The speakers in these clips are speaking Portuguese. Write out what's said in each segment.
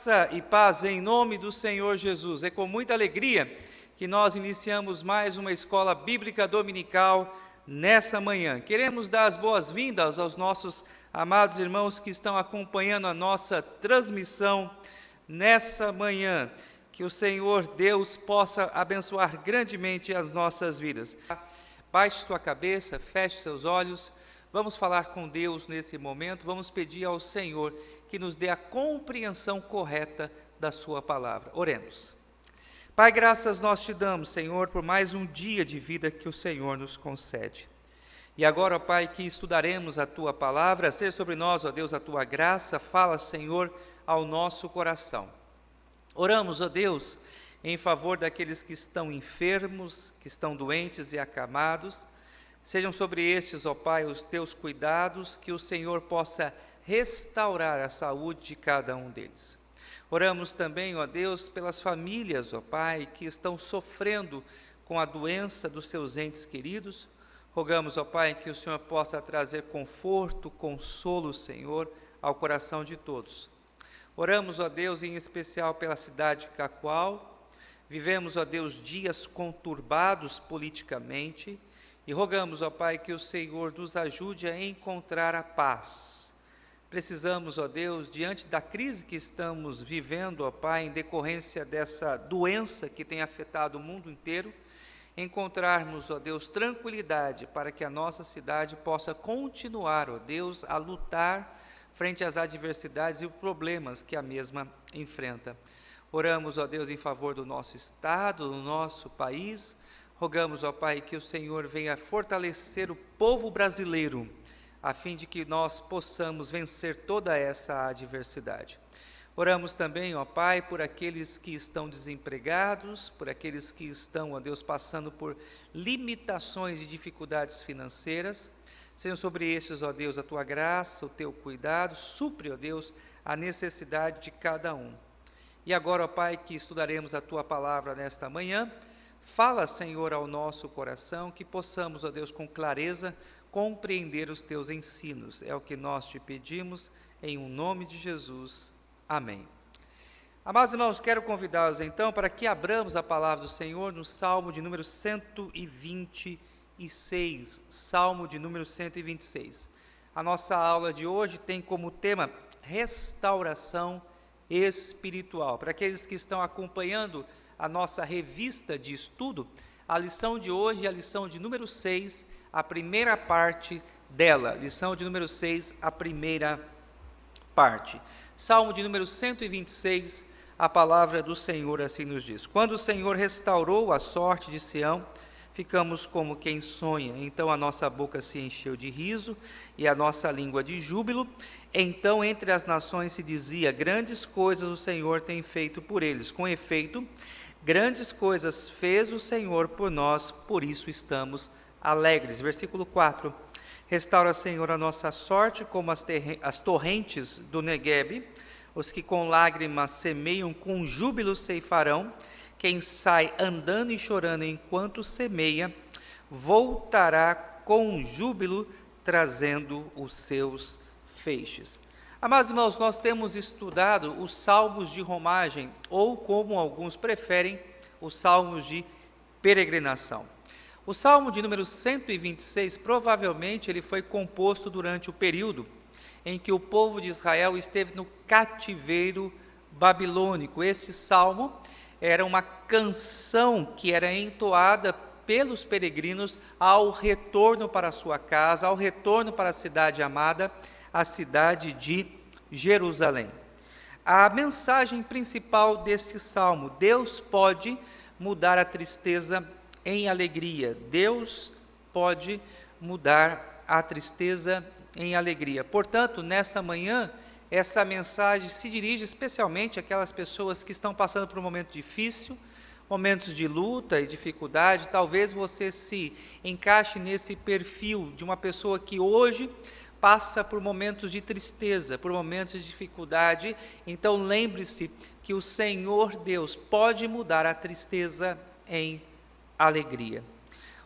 Graça e paz em nome do Senhor Jesus. É com muita alegria que nós iniciamos mais uma escola bíblica dominical nessa manhã. Queremos dar as boas-vindas aos nossos amados irmãos que estão acompanhando a nossa transmissão nessa manhã. Que o Senhor Deus possa abençoar grandemente as nossas vidas. Baixe sua cabeça, feche seus olhos. Vamos falar com Deus nesse momento. Vamos pedir ao Senhor que nos dê a compreensão correta da sua palavra. Oremos. Pai, graças nós te damos, Senhor, por mais um dia de vida que o Senhor nos concede. E agora, ó Pai, que estudaremos a tua palavra, seja sobre nós, ó Deus, a tua graça, fala, Senhor, ao nosso coração. Oramos, ó Deus, em favor daqueles que estão enfermos, que estão doentes e acamados. Sejam sobre estes, ó Pai, os teus cuidados, que o Senhor possa restaurar a saúde de cada um deles. Oramos também, ó Deus, pelas famílias, ó Pai, que estão sofrendo com a doença dos seus entes queridos. Rogamos, ó Pai, que o Senhor possa trazer conforto, consolo, Senhor, ao coração de todos. Oramos, ó Deus, em especial pela cidade de Cacoal. Vivemos, ó Deus, dias conturbados politicamente e rogamos, ó Pai, que o Senhor nos ajude a encontrar a paz. Precisamos, ó Deus, diante da crise que estamos vivendo, ó Pai, em decorrência dessa doença que tem afetado o mundo inteiro, encontrarmos, ó Deus, tranquilidade para que a nossa cidade possa continuar, ó Deus, a lutar frente às adversidades e problemas que a mesma enfrenta. Oramos, ó Deus, em favor do nosso estado, do nosso país. Rogamos, ó Pai, que o Senhor venha fortalecer o povo brasileiro, a fim de que nós possamos vencer toda essa adversidade. Oramos também, ó Pai, por aqueles que estão desempregados, por aqueles que estão, ó Deus, passando por limitações e dificuldades financeiras. Sejam sobre estes, ó Deus, a tua graça, o teu cuidado, supre, ó Deus, a necessidade de cada um. E agora, ó Pai, que estudaremos a tua palavra nesta manhã, fala, Senhor, ao nosso coração, que possamos, ó Deus, com clareza, compreender os teus ensinos. É o que nós te pedimos, em um nome de Jesus. Amém. Amados irmãos, quero convidá-los então para que abramos a palavra do Senhor no Salmo de número 126. Salmo de número 126. A nossa aula de hoje tem como tema restauração espiritual. Para aqueles que estão acompanhando a nossa revista de estudo, a lição de hoje é a lição de número 6, a primeira parte dela. Lição de número 6, a primeira parte. Salmo de número 126, a palavra do Senhor assim nos diz: Quando o Senhor restaurou a sorte de Sião, ficamos como quem sonha. Então a nossa boca se encheu de riso e a nossa língua de júbilo. Então entre as nações se dizia: grandes coisas o Senhor tem feito por eles. Com efeito, grandes coisas fez o Senhor por nós, por isso estamos alegres. Versículo 4. Restaura, Senhor, a nossa sorte como as torrentes do Neguebe. Os que com lágrimas semeiam, com júbilo ceifarão. Quem sai andando e chorando enquanto semeia, voltará com júbilo, trazendo os seus feixes. Amados irmãos, nós temos estudado os salmos de romagem, ou como alguns preferem, os salmos de peregrinação. O salmo de número 126, provavelmente ele foi composto durante o período em que o povo de Israel esteve no cativeiro babilônico. Este salmo era uma canção que era entoada pelos peregrinos ao retorno para a sua casa, ao retorno para a cidade amada, a cidade de Jerusalém. A mensagem principal deste salmo: Deus pode mudar a tristeza em alegria. Deus pode mudar a tristeza em alegria. Portanto, nessa manhã, essa mensagem se dirige especialmente àquelas pessoas que estão passando por um momento difícil, momentos de luta e dificuldade. Talvez você se encaixe nesse perfil de uma pessoa que hoje passa por momentos de tristeza, por momentos de dificuldade. Então lembre-se que o Senhor Deus pode mudar a tristeza em alegria.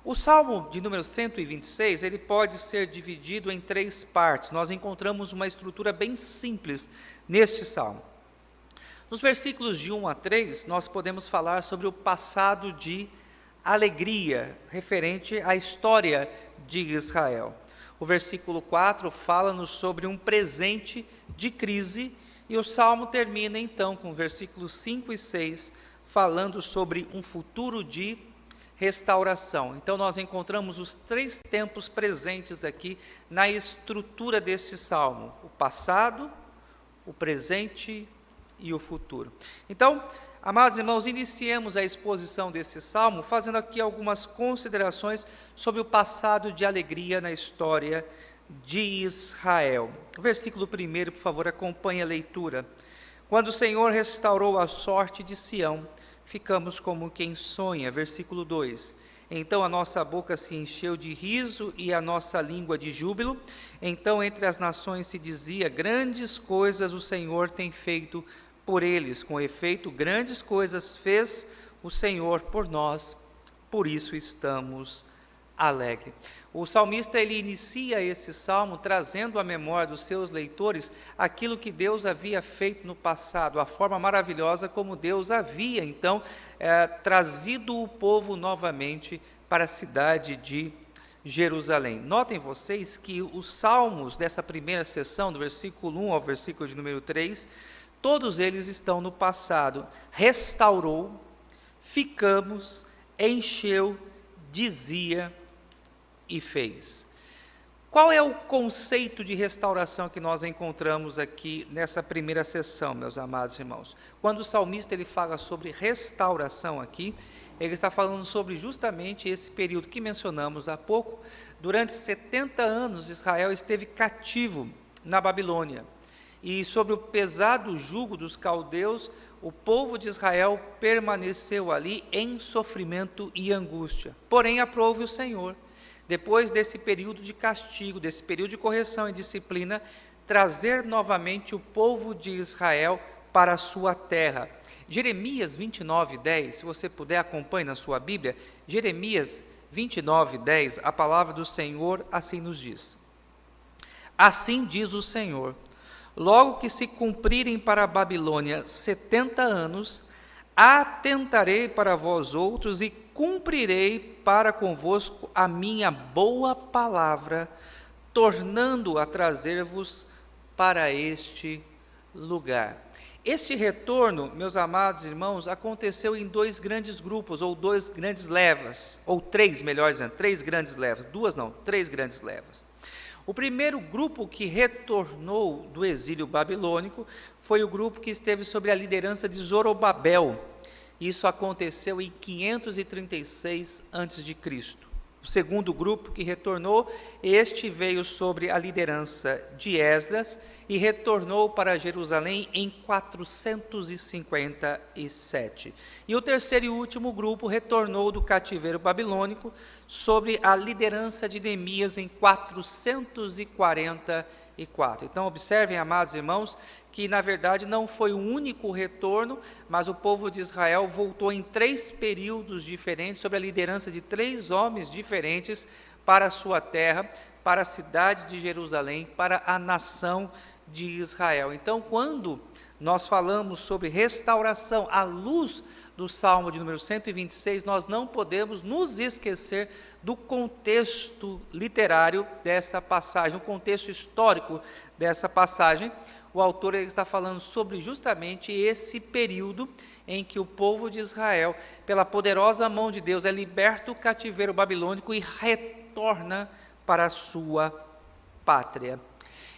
O Salmo de número 126, ele pode ser dividido em 3 partes. Nós encontramos uma estrutura bem simples neste Salmo. Nos versículos de 1 a 3, nós podemos falar sobre o passado de alegria, referente à história de Israel. O versículo 4 fala-nos sobre um presente de crise, e o Salmo termina então com versículos 5 e 6, falando sobre um futuro de restauração. Então nós encontramos os três tempos presentes aqui na estrutura deste Salmo: o passado, o presente e o futuro. Então, amados irmãos, iniciemos a exposição desse Salmo fazendo aqui algumas considerações sobre o passado de alegria na história de Israel. Versículo 1, por favor, acompanhe a leitura. Quando o Senhor restaurou a sorte de Sião, ficamos como quem sonha. Versículo 2. Então a nossa boca se encheu de riso e a nossa língua de júbilo. Então entre as nações se dizia: grandes coisas o Senhor tem feito por eles. Com efeito, grandes coisas fez o Senhor por nós, por isso estamos alegres. O salmista, ele inicia esse salmo trazendo à memória dos seus leitores aquilo que Deus havia feito no passado, a forma maravilhosa como Deus havia, então, trazido o povo novamente para a cidade de Jerusalém. Notem vocês que os salmos dessa primeira sessão, do versículo 1 ao versículo de número 3, todos eles estão no passado. Restaurou, ficamos, encheu, dizia e fez. Qual é o conceito de restauração que nós encontramos aqui nessa primeira sessão, meus amados irmãos? Quando o salmista ele fala sobre restauração aqui, ele está falando sobre justamente esse período que mencionamos há pouco. Durante 70 anos Israel esteve cativo na Babilônia, e sobre o pesado jugo dos caldeus, o povo de Israel permaneceu ali em sofrimento e angústia. Porém, aprove o Senhor, depois desse período de castigo, desse período de correção e disciplina, trazer novamente o povo de Israel para a sua terra. Jeremias 29:10, se você puder, acompanhe na sua Bíblia. Jeremias 29:10, a palavra do Senhor assim nos diz: assim diz o Senhor: logo que se cumprirem para a Babilônia 70 anos, atentarei para vós outros e cumprirei para convosco a minha boa palavra, tornando a trazer-vos para este lugar. Este retorno, meus amados irmãos, aconteceu em dois grandes grupos, ou dois grandes levas, ou três, melhor dizendo, três grandes levas, três grandes levas. O primeiro grupo que retornou do exílio babilônico foi o grupo que esteve sob a liderança de Zorobabel. Isso aconteceu em 536 a.C. O segundo grupo que retornou, este veio sobre a liderança de Esdras e retornou para Jerusalém em 457. E o terceiro e último grupo retornou do cativeiro babilônico sobre a liderança de Neemias em 444. Então observem, amados irmãos, que na verdade não foi um único retorno, mas o povo de Israel voltou em três períodos diferentes, sob a liderança de três homens diferentes, para a sua terra, para a cidade de Jerusalém, para a nação de Israel. Então, quando nós falamos sobre restauração à luz do Salmo de número 126, nós não podemos nos esquecer do contexto literário dessa passagem, o contexto histórico dessa passagem. O autor ele está falando sobre justamente esse período em que o povo de Israel, pela poderosa mão de Deus, é liberto do cativeiro babilônico e retorna para a sua pátria.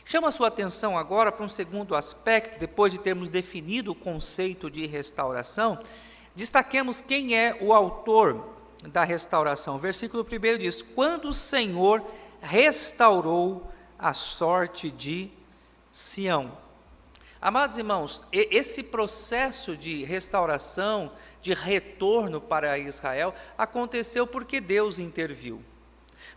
Chama a sua atenção agora para um segundo aspecto, depois de termos definido o conceito de restauração. Destaquemos quem é o autor da restauração. O versículo 1 diz: quando o Senhor restaurou a sorte de Sião. Amados irmãos, esse processo de restauração, de retorno para Israel, aconteceu porque Deus interviu,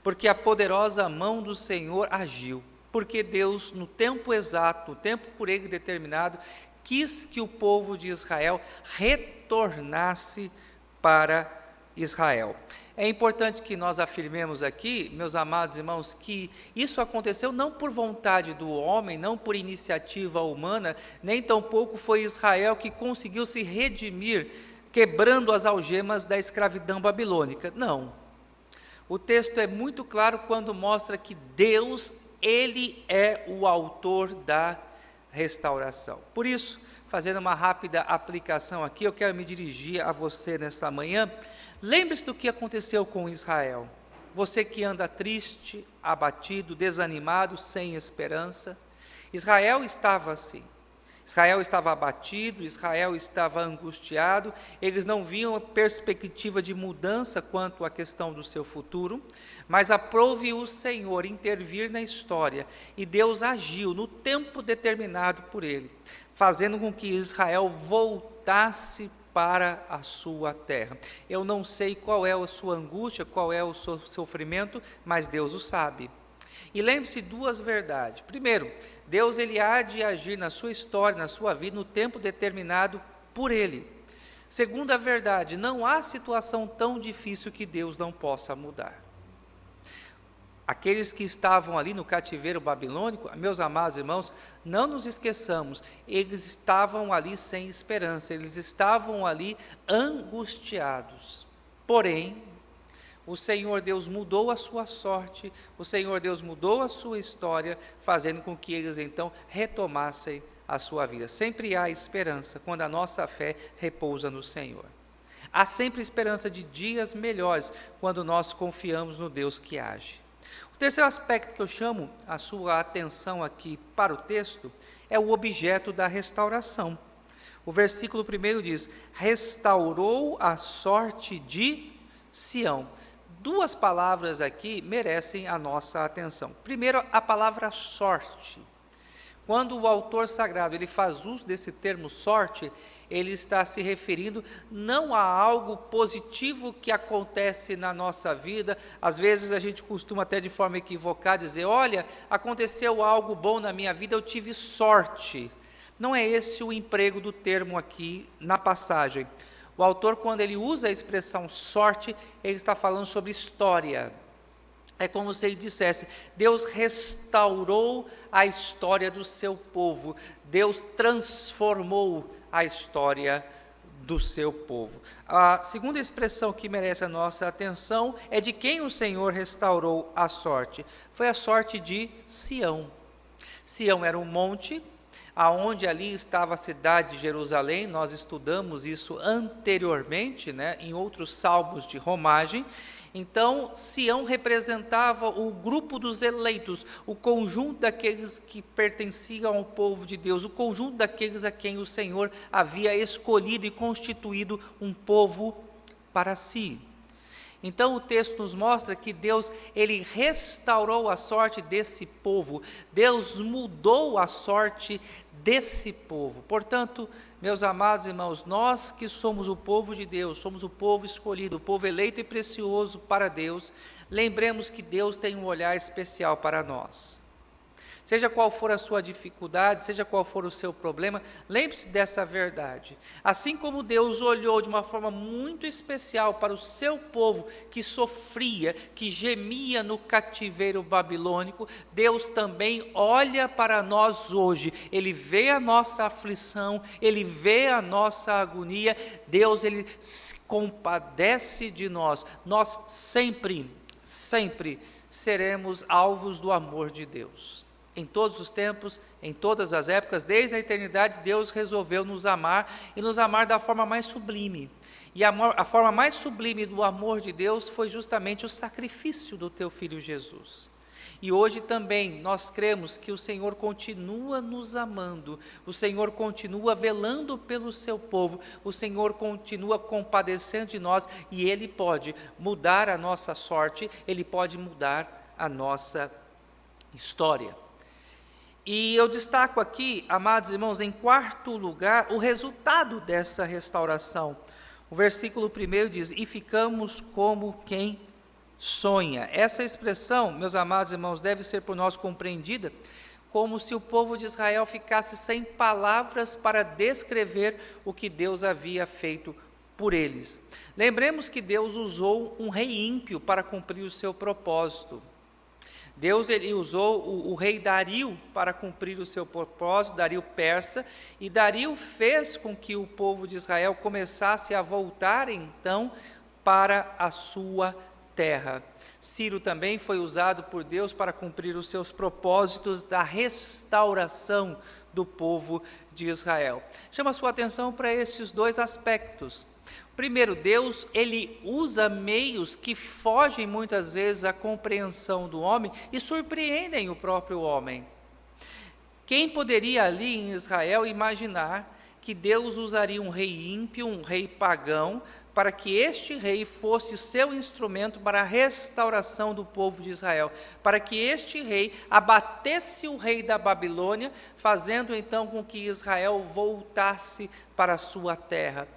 porque a poderosa mão do Senhor agiu, porque Deus, no tempo exato, no tempo por ele determinado, quis que o povo de Israel retornasse para Israel. É importante que nós afirmemos aqui, meus amados irmãos, que isso aconteceu não por vontade do homem, não por iniciativa humana, nem tampouco foi Israel que conseguiu se redimir, quebrando as algemas da escravidão babilônica. Não. O texto é muito claro quando mostra que Deus, Ele é o autor da restauração. Por isso, fazendo uma rápida aplicação aqui, eu quero me dirigir a você nessa manhã. Lembre-se do que aconteceu com Israel. Você que anda triste, abatido, desanimado, sem esperança. Israel estava assim. Israel estava abatido, Israel estava angustiado, eles não viam perspectiva de mudança quanto à questão do seu futuro, mas aprove o Senhor intervir na história, e Deus agiu no tempo determinado por ele, fazendo com que Israel voltasse para a sua terra. Eu não sei qual é a sua angústia, qual é o seu sofrimento, mas Deus o sabe. E lembre-se duas verdades. Primeiro, Deus ele há de agir na sua história, na sua vida, no tempo determinado por Ele. Segunda verdade, não há situação tão difícil que Deus não possa mudar. Aqueles que estavam ali no cativeiro babilônico, meus amados irmãos, não nos esqueçamos, eles estavam ali sem esperança, eles estavam ali angustiados. Porém, o Senhor Deus mudou a sua sorte, o Senhor Deus mudou a sua história, fazendo com que eles então retomassem a sua vida. Sempre há esperança quando a nossa fé repousa no Senhor. Há sempre esperança de dias melhores quando nós confiamos no Deus que age. O terceiro aspecto que eu chamo a sua atenção aqui para o texto é o objeto da restauração. O versículo 1 diz: restaurou a sorte de Sião. Duas palavras aqui merecem a nossa atenção. Primeiro, a palavra sorte. Quando o autor sagrado ele faz uso desse termo sorte, ele está se referindo não a algo positivo que acontece na nossa vida. Às vezes a gente costuma até de forma equivocada dizer: olha, aconteceu algo bom na minha vida, eu tive sorte. Não é esse o emprego do termo aqui na passagem. O autor, quando ele usa a expressão sorte, ele está falando sobre história. É como se ele dissesse: Deus restaurou a história do seu povo, Deus transformou a história do seu povo. A segunda expressão que merece a nossa atenção é de quem o Senhor restaurou a sorte. Foi a sorte de Sião. Sião era um monte, aonde ali estava a cidade de Jerusalém. Nós estudamos isso anteriormente, em outros salmos de romagem. Então, Sião representava o grupo dos eleitos, o conjunto daqueles que pertenciam ao povo de Deus, o conjunto daqueles a quem o Senhor havia escolhido e constituído um povo para si. Então o texto nos mostra que Deus, ele restaurou a sorte desse povo, Deus mudou a sorte desse povo. Portanto, meus amados irmãos, nós que somos o povo de Deus, somos o povo escolhido, o povo eleito e precioso para Deus, lembremos que Deus tem um olhar especial para nós. Seja qual for a sua dificuldade, seja qual for o seu problema, lembre-se dessa verdade. Assim como Deus olhou de uma forma muito especial para o seu povo que sofria, que gemia no cativeiro babilônico, Deus também olha para nós hoje. Ele vê a nossa aflição, Ele vê a nossa agonia, Deus ele se compadece de nós. Nós sempre seremos alvos do amor de Deus. Em todos os tempos, em todas as épocas, desde a eternidade, Deus resolveu nos amar e nos amar da forma mais sublime. E a forma mais sublime do amor de Deus foi justamente o sacrifício do teu Filho Jesus. E hoje também nós cremos que o Senhor continua nos amando, o Senhor continua velando pelo seu povo, o Senhor continua compadecendo de nós e Ele pode mudar a nossa sorte, Ele pode mudar a nossa história. E eu destaco aqui, amados irmãos, em quarto lugar, o resultado dessa restauração. O versículo 1 diz: e ficamos como quem sonha. Essa expressão, meus amados irmãos, deve ser por nós compreendida como se o povo de Israel ficasse sem palavras para descrever o que Deus havia feito por eles. Lembremos que Deus usou um rei ímpio para cumprir o seu propósito. Deus ele usou o rei Dario para cumprir o seu propósito, Dario persa, e Dario fez com que o povo de Israel começasse a voltar então para a sua terra. Ciro também foi usado por Deus para cumprir os seus propósitos da restauração do povo de Israel. Chama a sua atenção para esses dois aspectos. Primeiro, Deus, ele usa meios que fogem muitas vezes à compreensão do homem e surpreendem o próprio homem. Quem poderia ali em Israel imaginar que Deus usaria um rei ímpio, um rei pagão, para que este rei fosse seu instrumento para a restauração do povo de Israel, para que este rei abatesse o rei da Babilônia, fazendo então com que Israel voltasse para a sua terra.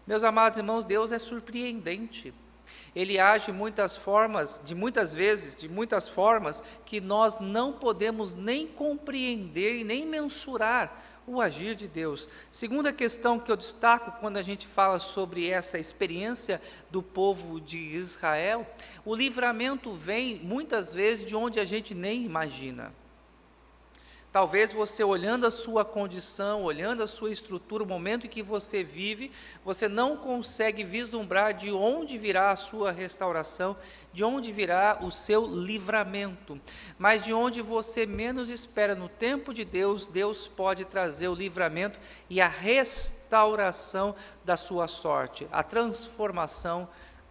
Meus amados irmãos, Deus é surpreendente. Ele age de muitas formas que nós não podemos nem compreender e nem mensurar o agir de Deus. Segunda questão que eu destaco quando a gente fala sobre essa experiência do povo de Israel, o livramento vem muitas vezes de onde a gente nem imagina. Talvez você olhando a sua condição, olhando a sua estrutura, o momento em que você vive, você não consegue vislumbrar de onde virá a sua restauração, de onde virá o seu livramento. Mas de onde você menos espera, no tempo de Deus, Deus pode trazer o livramento e a restauração da sua sorte, a transformação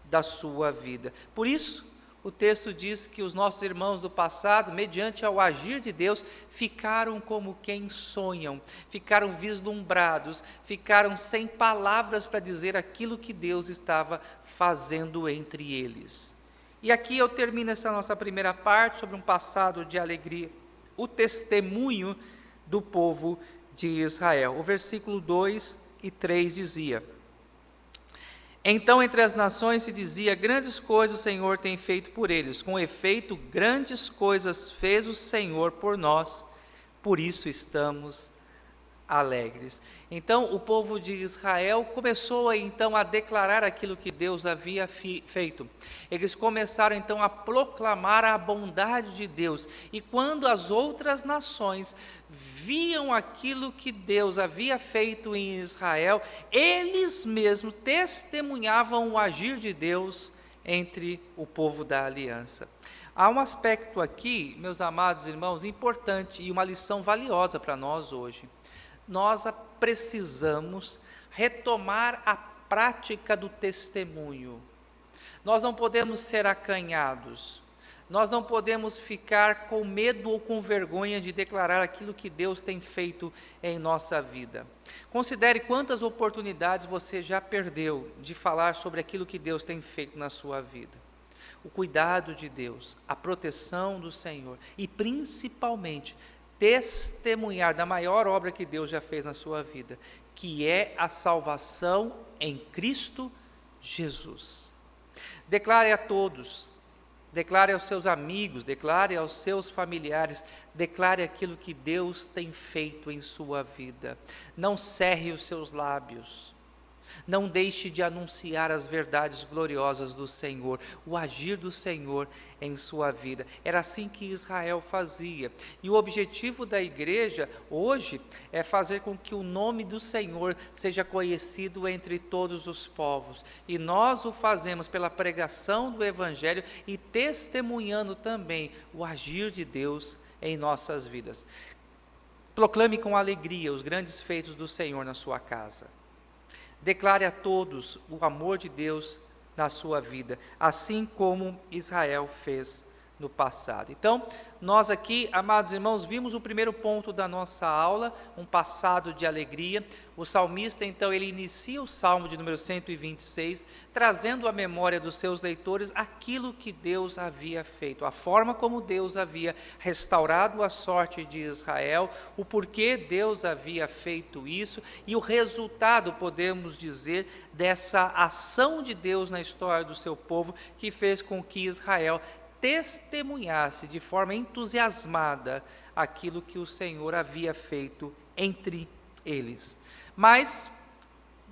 da sua vida. Por isso, o texto diz que os nossos irmãos do passado, mediante ao agir de Deus, ficaram como quem sonham, ficaram vislumbrados, ficaram sem palavras para dizer aquilo que Deus estava fazendo entre eles. E aqui eu termino essa nossa primeira parte sobre um passado de alegria, o testemunho do povo de Israel. O versículo 2 e 3 dizia: Então entre as nações se dizia, grandes coisas o Senhor tem feito por eles. Com efeito, grandes coisas fez o Senhor por nós, por isso estamos alegres. Então o povo de Israel começou então a declarar aquilo que Deus havia feito. Eles começaram então a proclamar a bondade de Deus. E quando as outras nações viam aquilo que Deus havia feito em Israel, eles mesmos testemunhavam o agir de Deus entre o povo da aliança. Há um aspecto aqui, meus amados irmãos, importante e uma lição valiosa para nós hoje. Nós precisamos retomar a prática do testemunho. Nós não podemos ser acanhados. Nós não podemos ficar com medo ou com vergonha de declarar aquilo que Deus tem feito em nossa vida. Considere quantas oportunidades você já perdeu de falar sobre aquilo que Deus tem feito na sua vida. O cuidado de Deus, a proteção do Senhor e principalmente testemunhar da maior obra que Deus já fez na sua vida, que é a salvação em Cristo Jesus. Declare a todos, declare aos seus amigos, declare aos seus familiares, declare aquilo que Deus tem feito em sua vida. Não cerre os seus lábios. Não deixe de anunciar as verdades gloriosas do Senhor, o agir do Senhor em sua vida. Era assim que Israel fazia. E o objetivo da igreja hoje é fazer com que o nome do Senhor seja conhecido entre todos os povos. E nós o fazemos pela pregação do Evangelho e testemunhando também o agir de Deus em nossas vidas. Proclame com alegria os grandes feitos do Senhor na sua casa. Declare a todos o amor de Deus na sua vida, assim como Israel fez no passado. Então, nós aqui, amados irmãos, vimos o primeiro ponto da nossa aula, um passado de alegria. O salmista, então, ele inicia o salmo de número 126, trazendo à memória dos seus leitores aquilo que Deus havia feito, a forma como Deus havia restaurado a sorte de Israel, o porquê Deus havia feito isso e o resultado, podemos dizer, dessa ação de Deus na história do seu povo, que fez com que Israel testemunhasse de forma entusiasmada aquilo que o Senhor havia feito entre eles. Mas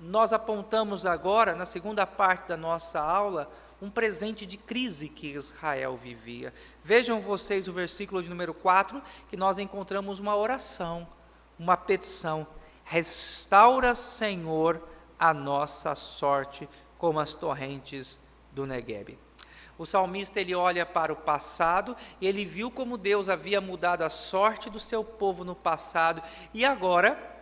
nós apontamos agora, na segunda parte da nossa aula, um presente de crise que Israel vivia. Vejam vocês o versículo de número 4, que nós encontramos uma oração, uma petição: restaura, Senhor, a nossa sorte, como as torrentes do Neguebe. O salmista, ele olha para o passado, e ele viu como Deus havia mudado a sorte do seu povo no passado, e agora,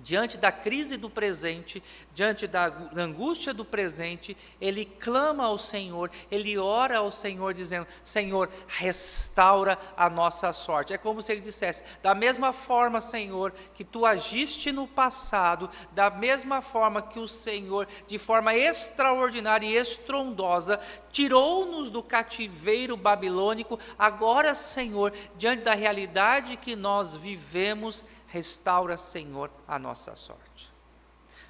diante da crise do presente, diante da angústia do presente, ele clama ao Senhor, ele ora ao Senhor dizendo: Senhor, restaura a nossa sorte. É como se ele dissesse: da mesma forma, Senhor, que tu agiste no passado, da mesma forma que o Senhor, de forma extraordinária e estrondosa, tirou-nos do cativeiro babilônico, agora, Senhor, diante da realidade que nós vivemos, restaura, Senhor, a nossa sorte.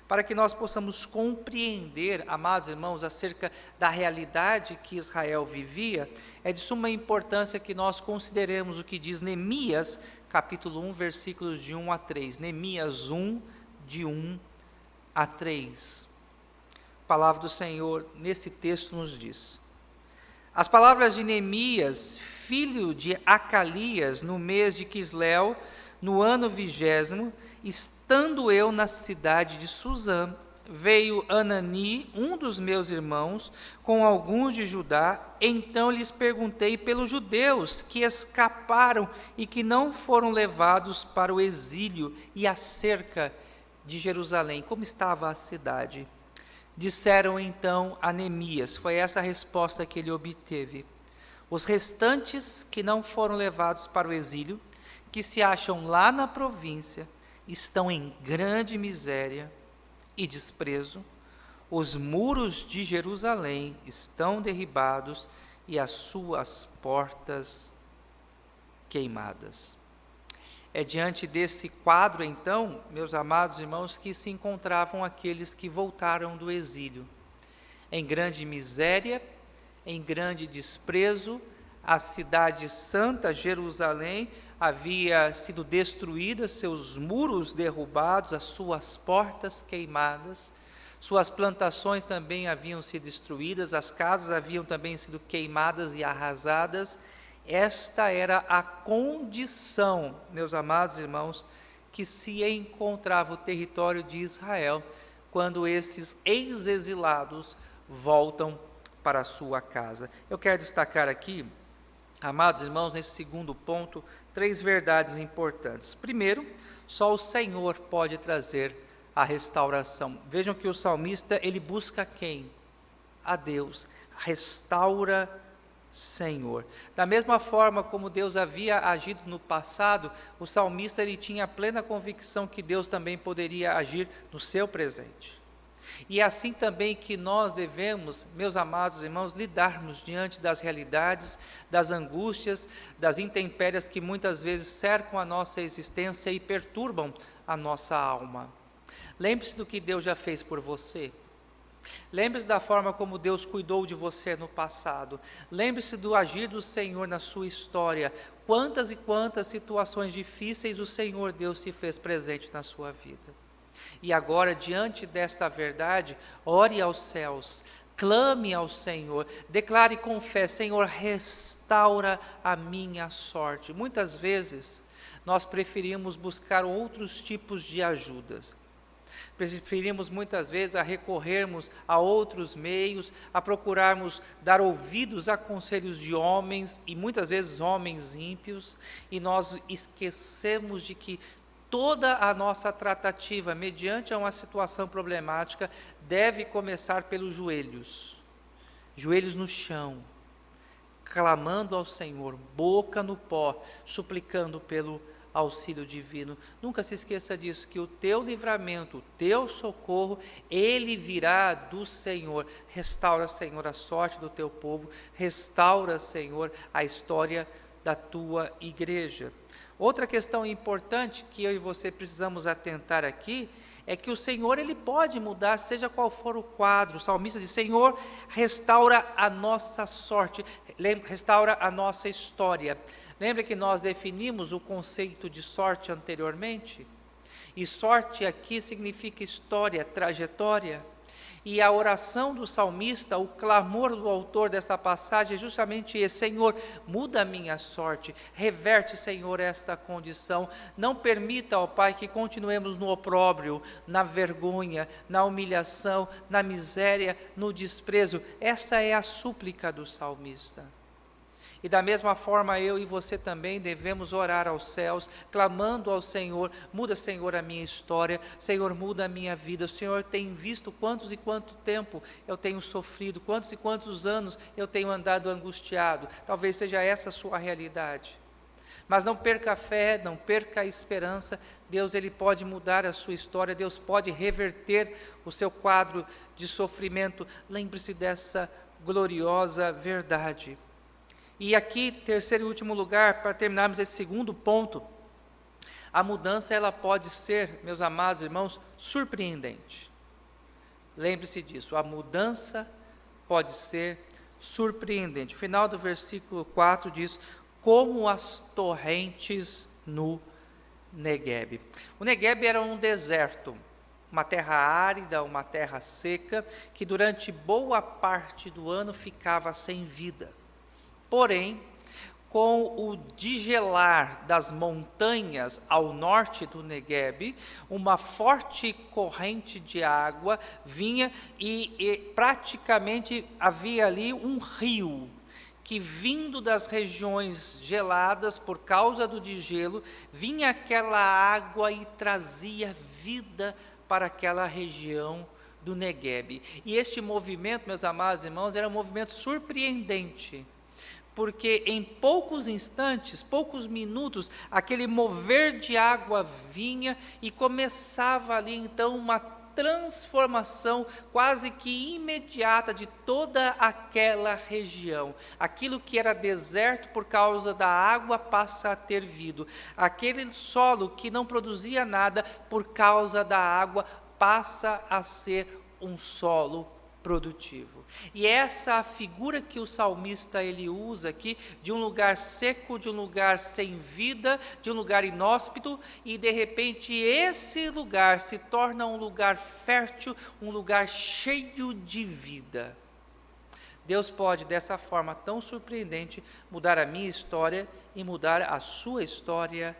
Para que nós possamos compreender, amados irmãos, acerca da realidade que Israel vivia, é de suma importância que nós consideremos o que diz Neemias, capítulo 1, versículos de 1 a 3. Neemias 1, de 1 a 3. A palavra do Senhor nesse texto nos diz: as palavras de Neemias, filho de Acalias, no mês de Quisleu, no ano 20º, estando eu na cidade de Suzã, veio Anani, um dos meus irmãos, com alguns de Judá. Então lhes perguntei pelos judeus que escaparam e que não foram levados para o exílio, e acerca de Jerusalém, como estava a cidade. Disseram então a Neemias, foi essa a resposta que ele obteve: os restantes que não foram levados para o exílio, que se acham lá na província, estão em grande miséria e desprezo. Os muros de Jerusalém estão derribados e as suas portas queimadas. É diante desse quadro, então, meus amados irmãos, que se encontravam aqueles que voltaram do exílio. Em grande miséria, em grande desprezo, a cidade santa, Jerusalém, havia sido destruída, seus muros derrubados, as suas portas queimadas, suas plantações também haviam sido destruídas, as casas haviam também sido queimadas e arrasadas. Esta era a condição, meus amados irmãos, que se encontrava o território de Israel, quando esses ex-exilados voltam para a sua casa. Eu quero destacar aqui, amados irmãos, nesse segundo ponto, 3 verdades importantes. Primeiro, só o Senhor pode trazer a restauração. Vejam que o salmista, ele busca quem? A Deus. Restaura, Senhor. Da mesma forma como Deus havia agido no passado, o salmista, ele tinha plena convicção que Deus também poderia agir no seu presente. E é assim também que nós devemos, meus amados irmãos, lidarmos diante das realidades, das angústias, das intempéries que muitas vezes cercam a nossa existência e perturbam a nossa alma. Lembre-se do que Deus já fez por você. Lembre-se da forma como Deus cuidou de você no passado. Lembre-se do agir do Senhor na sua história. Quantas e quantas situações difíceis o Senhor Deus se fez presente na sua vida. E agora, diante desta verdade, ore aos céus, clame ao Senhor, declare com fé: Senhor, restaura a minha sorte. Muitas vezes, nós preferimos buscar outros tipos de ajudas. Preferimos muitas vezes a recorrermos a outros meios, a procurarmos dar ouvidos a conselhos de homens, e muitas vezes homens ímpios, e nós esquecemos de que toda a nossa tratativa, mediante uma situação problemática, deve começar pelos joelhos no chão, clamando ao Senhor, boca no pó, suplicando pelo auxílio divino. Nunca se esqueça disso, que o teu livramento, o teu socorro, ele virá do Senhor. Restaura, Senhor, a sorte do teu povo, restaura, Senhor, a história da tua igreja. Outra questão importante que eu e você precisamos atentar aqui, é que o Senhor, ele pode mudar, seja qual for o quadro. O salmista diz: Senhor, restaura a nossa sorte, restaura a nossa história. Lembra que nós definimos o conceito de sorte anteriormente? E sorte aqui significa história, trajetória. E a oração do salmista, o clamor do autor dessa passagem é justamente esse: Senhor, muda a minha sorte, reverte, Senhor, esta condição. Não permita, ó Pai, que continuemos no opróbrio, na vergonha, na humilhação, na miséria, no desprezo. Essa é a súplica do salmista. E da mesma forma eu e você também devemos orar aos céus, clamando ao Senhor: muda, Senhor, a minha história, Senhor, muda a minha vida. O Senhor tem visto quantos e quanto tempo eu tenho sofrido, quantos e quantos anos eu tenho andado angustiado. Talvez seja essa a sua realidade. Mas não perca a fé, não perca a esperança. Deus, Ele pode mudar a sua história, Deus pode reverter o seu quadro de sofrimento. Lembre-se dessa gloriosa verdade. E aqui, terceiro e último lugar, para terminarmos esse segundo ponto, a mudança ela pode ser, meus amados irmãos, surpreendente. Lembre-se disso, a mudança pode ser surpreendente. O final do versículo 4 diz: como as torrentes no Neguebe. O Neguebe era um deserto, uma terra árida, uma terra seca, que durante boa parte do ano ficava sem vida. Porém, com o digelar das montanhas ao norte do Neguebe, uma forte corrente de água vinha e praticamente havia ali um rio, que vindo das regiões geladas por causa do degelo, vinha aquela água e trazia vida para aquela região do Neguebe. E este movimento, meus amados irmãos, era um movimento surpreendente, porque em poucos instantes, poucos minutos, aquele mover de água vinha e começava ali então uma transformação quase que imediata de toda aquela região. Aquilo que era deserto por causa da água passa a ter vida. Aquele solo que não produzia nada por causa da água passa a ser um solo produtivo. E essa é a figura que o salmista ele usa aqui, de um lugar seco, de um lugar sem vida, de um lugar inóspito, e de repente esse lugar se torna um lugar fértil, um lugar cheio de vida. Deus pode, dessa forma tão surpreendente, mudar a minha história e mudar a sua história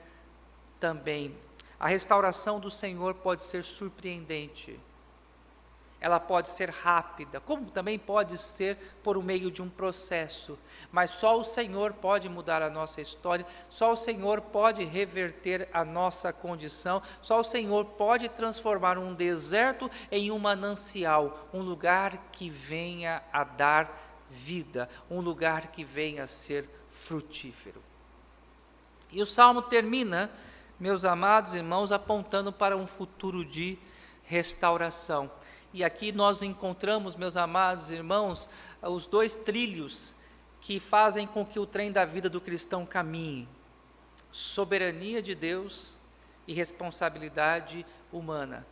também. A restauração do Senhor pode ser surpreendente. Ela pode ser rápida, como também pode ser por meio de um processo, mas só o Senhor pode mudar a nossa história, só o Senhor pode reverter a nossa condição, só o Senhor pode transformar um deserto em um manancial, um lugar que venha a dar vida, um lugar que venha a ser frutífero. E o Salmo termina, meus amados irmãos, apontando para um futuro de restauração. E aqui nós encontramos, meus amados irmãos, os dois trilhos que fazem com que o trem da vida do cristão caminhe: soberania de Deus e responsabilidade humana.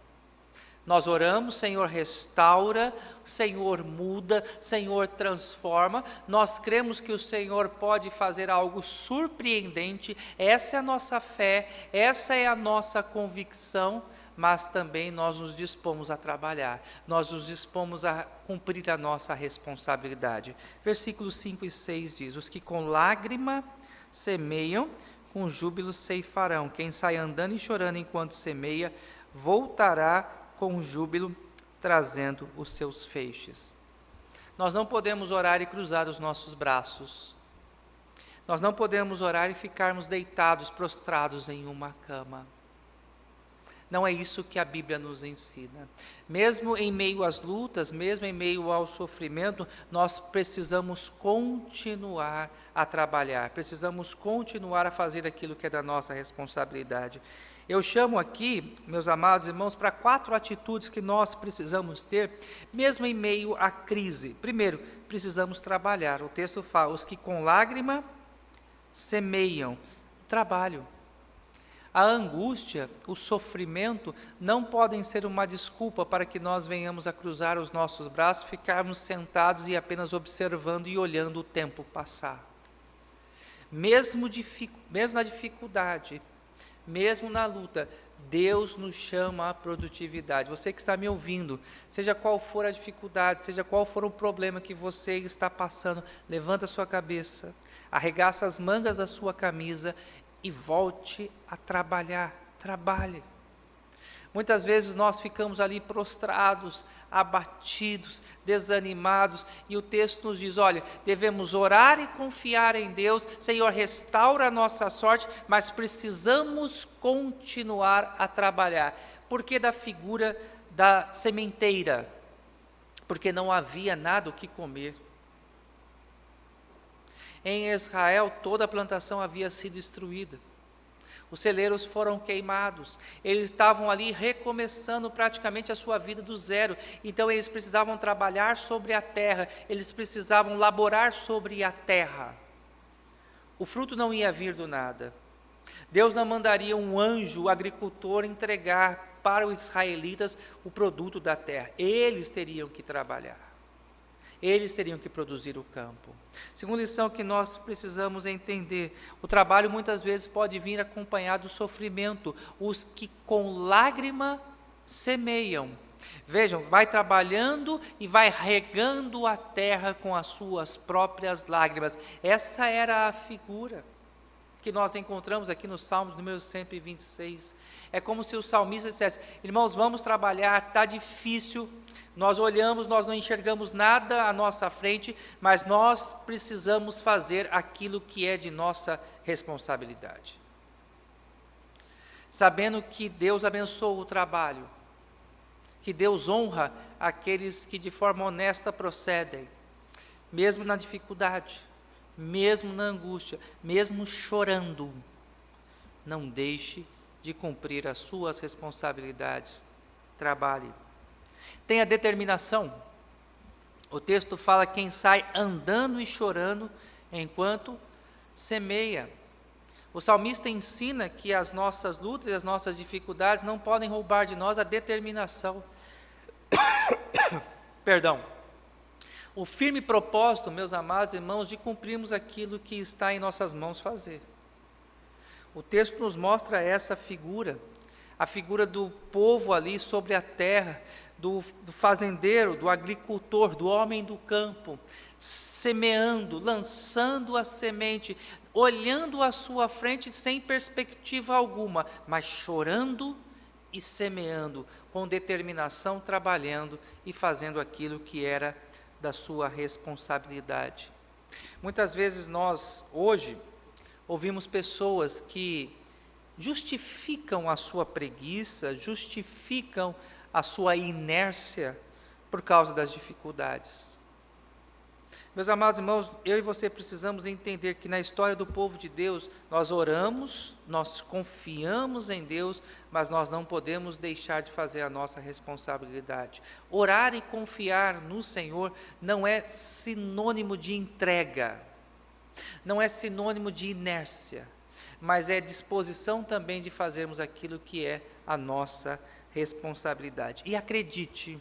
Nós oramos: Senhor, restaura, Senhor, muda, Senhor, transforma. Nós cremos que o Senhor pode fazer algo surpreendente. Essa é a nossa fé, essa é a nossa convicção. Mas também nós nos dispomos a trabalhar, nós nos dispomos a cumprir a nossa responsabilidade. Versículos 5 e 6 diz: os que com lágrima semeiam, com júbilo ceifarão. Quem sai andando e chorando enquanto semeia, voltará com júbilo, trazendo os seus feixes. Nós não podemos orar e cruzar os nossos braços. Nós não podemos orar e ficarmos deitados, prostrados em uma cama. Não é isso que a Bíblia nos ensina. Mesmo em meio às lutas, mesmo em meio ao sofrimento, nós precisamos continuar a trabalhar, precisamos continuar a fazer aquilo que é da nossa responsabilidade. Eu chamo aqui, meus amados irmãos, para 4 atitudes que nós precisamos ter, mesmo em meio à crise. Primeiro, precisamos trabalhar. O texto fala: os que com lágrima semeiam. Trabalho. A angústia, o sofrimento não podem ser uma desculpa para que nós venhamos a cruzar os nossos braços, ficarmos sentados e apenas observando e olhando o tempo passar. Mesmo na dificuldade, mesmo na luta, Deus nos chama à produtividade. Você que está me ouvindo, seja qual for a dificuldade, seja qual for o problema que você está passando, levanta a sua cabeça, arregaça as mangas da sua camisa e volte a trabalhar. Trabalhe. Muitas vezes nós ficamos ali prostrados, abatidos, desanimados, e o texto nos diz, olha, devemos orar e confiar em Deus, Senhor, restaura a nossa sorte, mas precisamos continuar a trabalhar. Por que da figura da sementeira? Porque não havia nada o que comer. Em Israel, toda a plantação havia sido destruída. Os celeiros foram queimados, eles estavam ali recomeçando praticamente a sua vida do zero, então eles precisavam trabalhar sobre a terra, eles precisavam laborar sobre a terra. O fruto não ia vir do nada. Deus não mandaria um anjo, o agricultor, entregar para os israelitas o produto da terra, eles teriam que trabalhar. Eles teriam que produzir o campo. Segunda lição que nós precisamos entender, o trabalho muitas vezes pode vir acompanhado do sofrimento. Os que com lágrima semeiam. Vejam, vai trabalhando e vai regando a terra com as suas próprias lágrimas. Essa era a figura que nós encontramos aqui no Salmo número 126. É como se o salmista dissesse, irmãos, vamos trabalhar, está difícil, nós olhamos, nós não enxergamos nada à nossa frente, mas nós precisamos fazer aquilo que é de nossa responsabilidade. Sabendo que Deus abençoa o trabalho, que Deus honra aqueles que de forma honesta procedem, mesmo na dificuldade, mesmo na angústia, mesmo chorando, não deixe de cumprir as suas responsabilidades, trabalhe. Tenha determinação. O texto fala quem sai andando e chorando enquanto semeia. O salmista ensina que as nossas lutas e as nossas dificuldades não podem roubar de nós a determinação. Perdão. O firme propósito, meus amados irmãos, de cumprirmos aquilo que está em nossas mãos fazer. O texto nos mostra essa figura, a figura do povo ali sobre a terra, do fazendeiro, do agricultor, do homem do campo, semeando, lançando a semente, olhando à sua frente sem perspectiva alguma, mas chorando e semeando, com determinação, trabalhando e fazendo aquilo que era da sua responsabilidade. Muitas vezes nós, hoje, ouvimos pessoas que justificam a sua preguiça, justificam a sua inércia por causa das dificuldades. Meus amados irmãos, eu e você precisamos entender que na história do povo de Deus, nós oramos, nós confiamos em Deus, mas nós não podemos deixar de fazer a nossa responsabilidade. Orar e confiar no Senhor não é sinônimo de entrega, não é sinônimo de inércia, mas é disposição também de fazermos aquilo que é a nossa responsabilidade. E acredite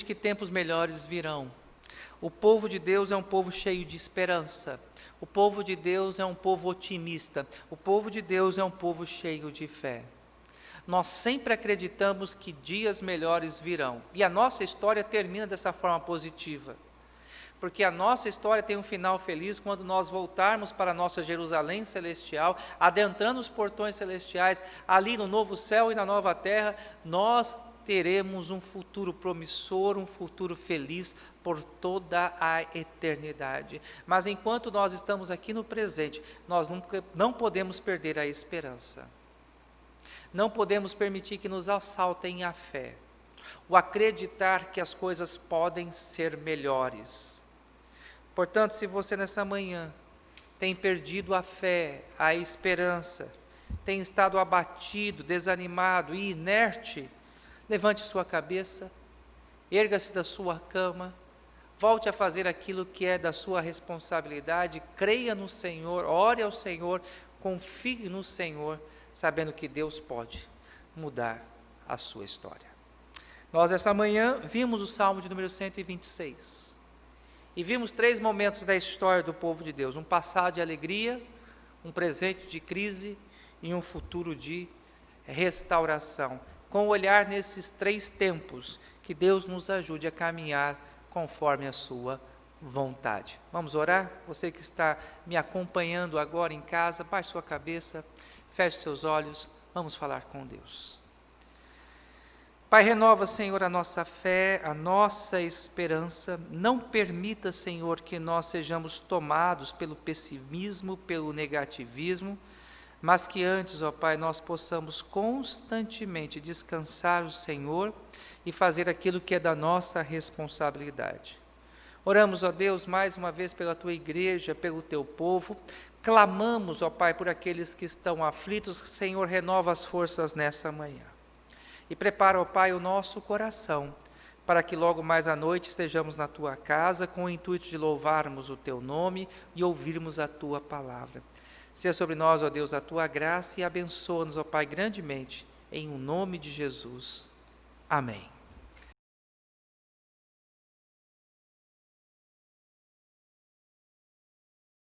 que tempos melhores virão. O povo de Deus é um povo cheio de esperança. O povo de Deus é um povo otimista. O povo de Deus é um povo cheio de fé. Nós sempre acreditamos que dias melhores virão. E a nossa história termina dessa forma positiva. Porque a nossa história tem um final feliz quando nós voltarmos para a nossa Jerusalém celestial, adentrando os portões celestiais, ali no novo céu e na nova terra, nós teremos um futuro promissor, um futuro feliz por toda a eternidade. Mas enquanto nós estamos aqui no presente, nós não podemos perder a esperança. Não podemos permitir que nos assaltem a fé, o acreditar que as coisas podem ser melhores. Portanto, se você nessa manhã tem perdido a fé, a esperança, tem estado abatido, desanimado e inerte, levante sua cabeça, erga-se da sua cama, volte a fazer aquilo que é da sua responsabilidade, creia no Senhor, ore ao Senhor, confie no Senhor, sabendo que Deus pode mudar a sua história. Nós essa manhã vimos o Salmo de número 126 e vimos 3 momentos da história do povo de Deus, um passado de alegria, um presente de crise e um futuro de restauração. Com o olhar nesses 3 tempos, que Deus nos ajude a caminhar conforme a sua vontade. Vamos orar? Você que está me acompanhando agora em casa, baixe sua cabeça, feche seus olhos, vamos falar com Deus. Pai, renova, Senhor, a nossa fé, a nossa esperança. Não permita, Senhor, que nós sejamos tomados pelo pessimismo, pelo negativismo, mas que antes, ó Pai, nós possamos constantemente descansar no Senhor e fazer aquilo que é da nossa responsabilidade. Oramos, ó Deus, mais uma vez pela Tua igreja, pelo Teu povo. Clamamos, ó Pai, por aqueles que estão aflitos. Senhor, renova as forças nessa manhã. E prepara, ó Pai, o nosso coração, para que logo mais à noite estejamos na Tua casa, com o intuito de louvarmos o Teu nome e ouvirmos a Tua palavra. Seja sobre nós, ó Deus, a Tua graça e abençoa-nos, ó Pai, grandemente, em o nome de Jesus. Amém.